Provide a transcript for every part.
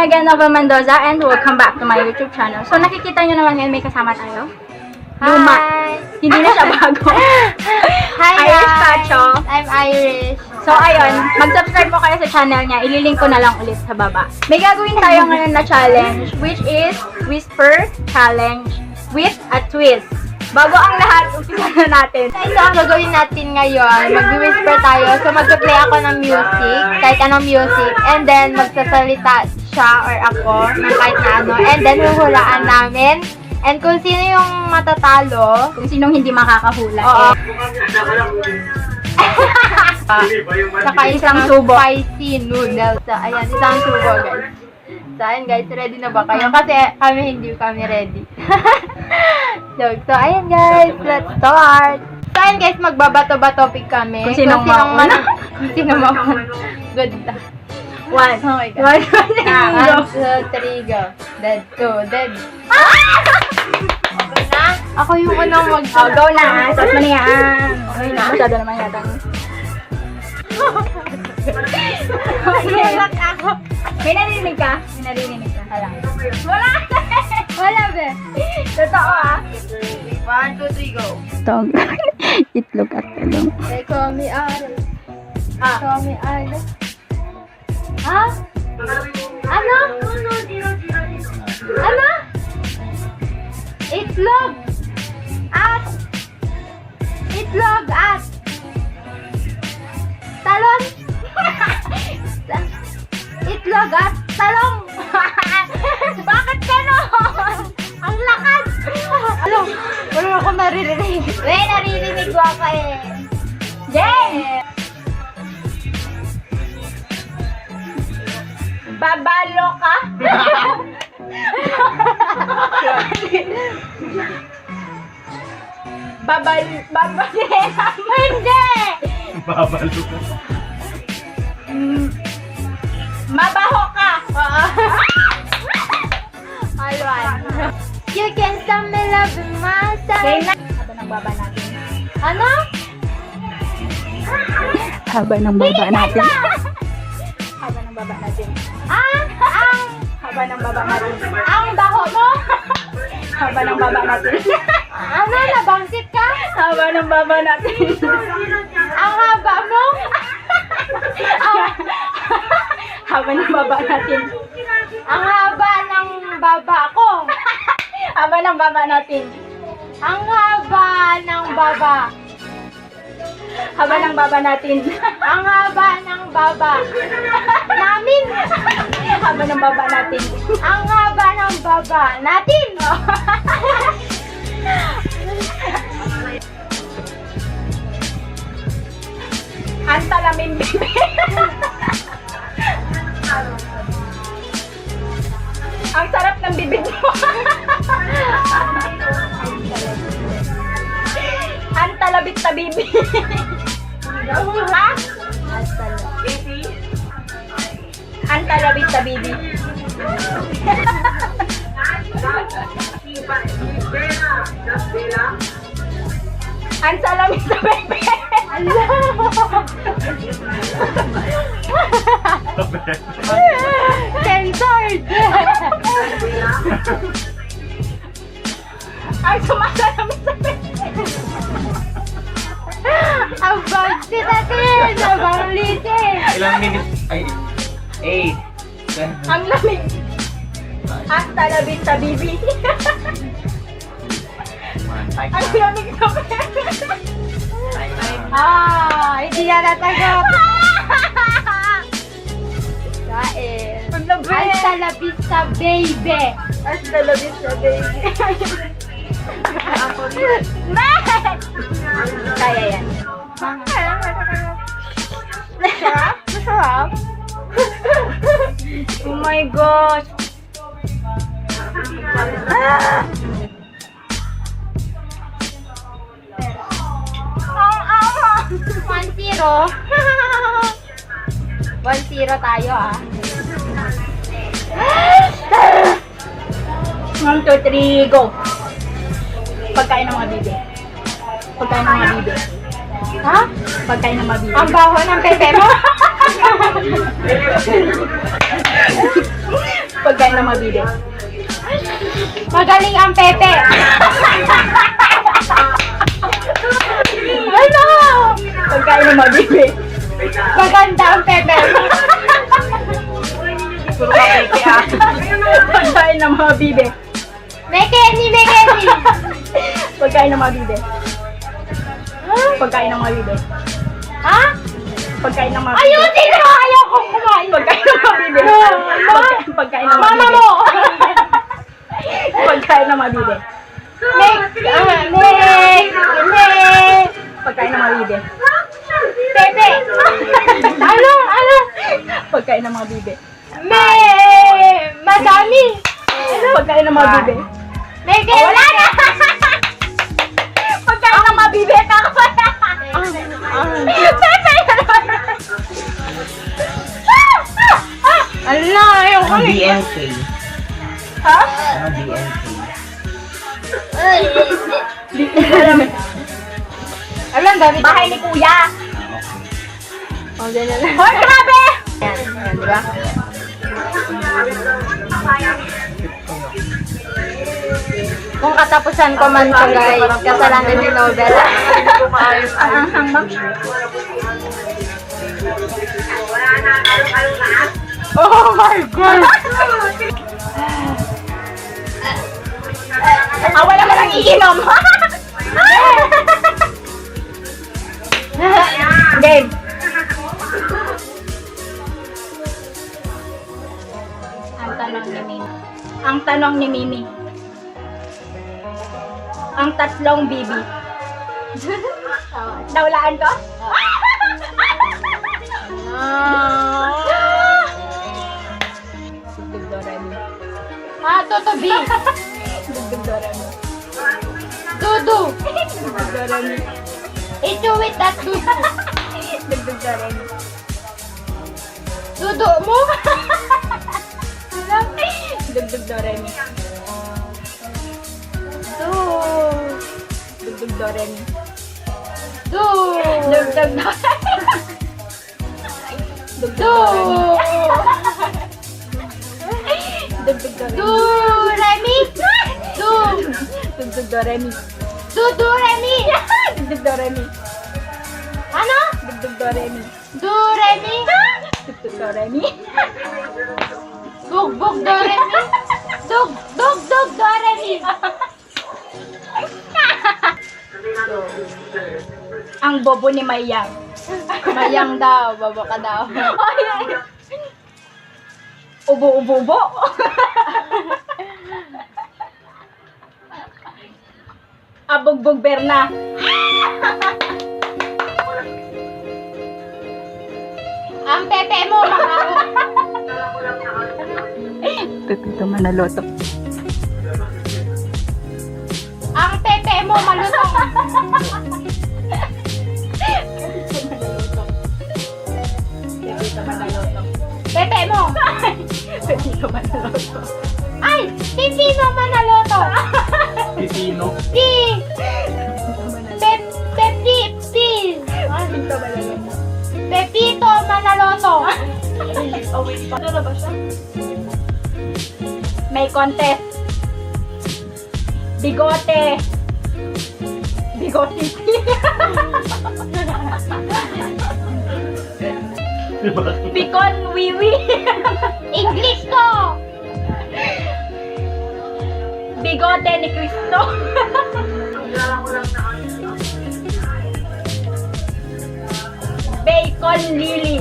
again, Nova Mendoza, and welcome back to my YouTube channel. So, nakikita nyo naman ngayon may kasama tayo. Luma. Hindi na siya bago. Hi Irish guys! Pacho. I'm Irish. So, ayun, mag-subscribe mo kayo sa channel niya. Ililink ko na lang ulit sa baba. May gagawin tayo ngayon na challenge, which is Whisper Challenge with a Twist. Bago ang lahat, umpisa na natin. So, ang gagawin natin ngayon, mag-whisper tayo. So, mag-play ako ng music, kahit anong music. And then, magsasalita siya or ako ng kahit na ano. And then, huhulaan namin. And kung sino yung matatalo, Kung sinong hindi makakahula. oo. Saka Isang isang subo. spicy noodles. So, ayan, isang subo, guys. So, ayan, guys, ready na ba kayo? Kasi hindi kami ready. So, ayan, guys, let's start. So, ayan, guys, magbabato-bato topic kami. Kung sinong mauna. Kung sino mauna. Good na. One. Oh my God. One, two, 1, 2, 3, go. Dead, two, dead. Okay na? Ako yung unang Oh, go na. Start mo na yan. Okay na. Masyado naman yata. Nalak ako. May narinig ka? May narinig ka? Wala. Wala! Wala, be. Totoo ah. 1, 2, 3, go. Tog. Itlog at talong. They call me Alice. Ah. Call me Alice. Ha? Ano? Ano? Itlog! At! Itlog at! Talon! Itlog at talong! Bakit ganon? Ang lakas! Ano? Wala ako naririnig. Wey, naririnig ko ako eh. Yay! Babalo ka? Babalena mo. Hindi! Babalo ka. Mabaho ka. Alright. You can stop me loving myself. Okay na. Haba ng baba natin. Ano? Haba ng baba natin. Haba ng baba natin. Haba ng baba natin. Ang baho mo? Haba ng baba natin. Ano? Nabangsit ka? Haba ng baba natin. Ang haba mo? Haba ng baba natin. Ang haba ng baba ko. Haba ng baba natin. Ang haba ng baba. Haba ng baba natin. Ang haba ng baba. Namin. Haba ng baba natin. Ang haba ng baba natin. Ang talamin bibi. Ang sarap ng bibig mo. Ang talabit na bibi. Ha? Ang talabit na bibi. Ang salamin sa bebe. Censored. Ang sumasalamin sa bebe. Ang bangsit natin. Ang banglitin. Ilang minutes? Ay, 8. Ang lamig. Ang talabit sa bibi. Ang lamig sa bebe. Hindi na natagot. Kain. Ang lamig. Ang talabis sa baby. Ang talabit sa baby. Ako Kaya yan. Masarap? Masarap? Oh my gosh. Ang ama. 1-0. 1-0 tayo ah. 1, 2, 3, go. Pagkain ng mga bibi. Pagkain ng mga bibi. Ha? Pagkain ng mga bibi. Ang baho ng pepe mo? Pagkain ng mabibe. Magaling ang Pepe. Ano? Pagkain ng mabibe. Maganda ang Pepe. Puro kapiti ah. Pagkain ng mabibe. Mekeni. Pagkain ng mabibe. Pagkain ng mabibe. Ha? Pagkain ng mabibe. Ayusin mo! Ayaw kong kumain. Pagkain ng mabibe. Pagkain ng Mama mabibe. mo! Pagkain ng mabibe. Mek! Pagkain ng mabibe. Pepe! Ano? Pagkain ng mabibe. Madami! Pagkain ng mabibe. Meke! Wala na! Pagkain ng mabibe. Kakawala. Ala, ayaw ko. Ano DNK? Ha? Ano DNK? Alam, dami. Bahay ni Kuya. Okay. Oh, ganyan lang. Hoy, grabe! Yan, di ba? Kung katapusan ko man to guys, kasalanan ni Nobel. Ang anghang, ma'am. Oh my God! Wala ka lang iinom. Game. Ang tanong ni Mimi. Ang tatlong bibi. Naulaan ko? Dugdug Doremi. Totobi! Dugdug Doremi. Dudu! Dugdug Doremi. Ituwit at dudu! Dugdug Doremi. Dudu mo! Dugdug Doremi. Du! Dugdug Doremi. Du! Dugdug Doremi. Dugdug Du! Dugdug Doremi. Du! Remi! Du! Dugdug Doremi. Du! Remi! Dugdug Doremi. Ano? Dugdug Doremi. Du! Remi! Dugdug Doremi. Bugbog do Remi! Dug! Do Remi! Ang bobo ni Mayang. Mayang daw, baba ka daw. Ubo-ubo-ubo. Abugbog Berna. Ang Pepe mo, mga Pepito Manaloto. Ang Pepe mo, malutong. Pepito Manaloto. Pepe mo. Pepito Manaloto. Ay, Pipino manaloto. Pipino. Pi. Pepi. Pepito Manaloto. Pepito manaloto. Oh wait, paano na ba siya? May contest. Bigote. Bigote. Bicon Wiwi. English ko. Bigote ni Cristo. Bacon Lily.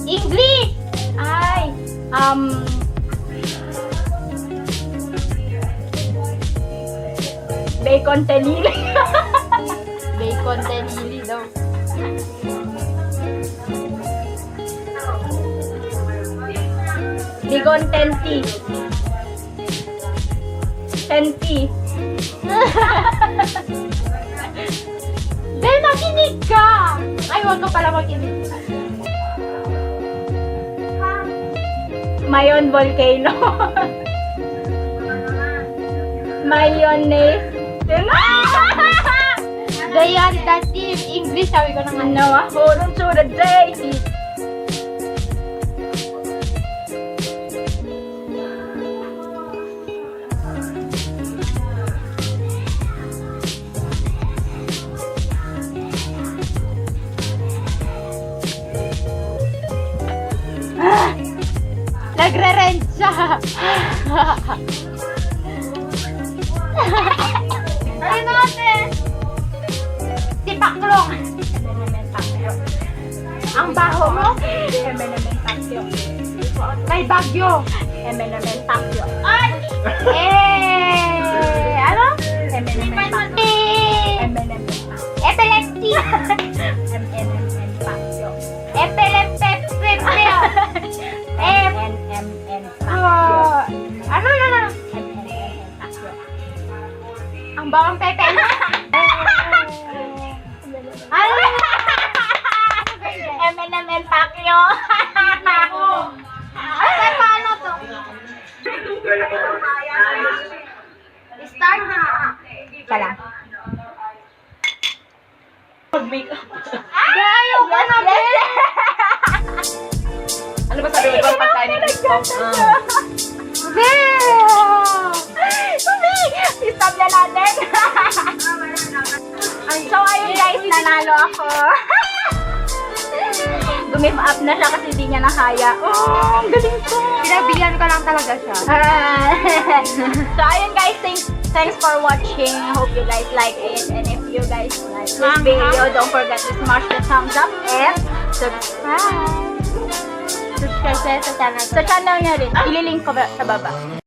English. Ay, Bacon Telili. Bacon tenili daw. Bigon Tenti. Tenti. Dahil makinig ka. Ay, huwag ka pala makinig. Mayon Volcano. Mayonnaise. Dayan, that is English. English, sabi ko na nga. No, hold on to the daisy. Nagre-rent siya. Ano natin? Si Paklong. Ang baho mo? May bagyo. Ay! Ano? Epilepsy. Ano na? Ang bawang pepe. Ano? M&M Pacquiao. Ate, paano to? Start na. Ka lang. Gayo ka na, Bel. Ano ba sabi mo ba pagkain ni TikTok? Bel! Stop na natin. So, ayun guys, nanalo ako. Gumip up na siya kasi di niya nakaya. Oh, ang galing ko. Pinabihan ko lang talaga siya. So, ayun guys, thanks for watching. I hope you guys like it. And if you guys like this video, don't forget to smash the thumbs up and subscribe. Subscribe kayo sa channel. Sa channel niya rin. Ililink ko sa baba.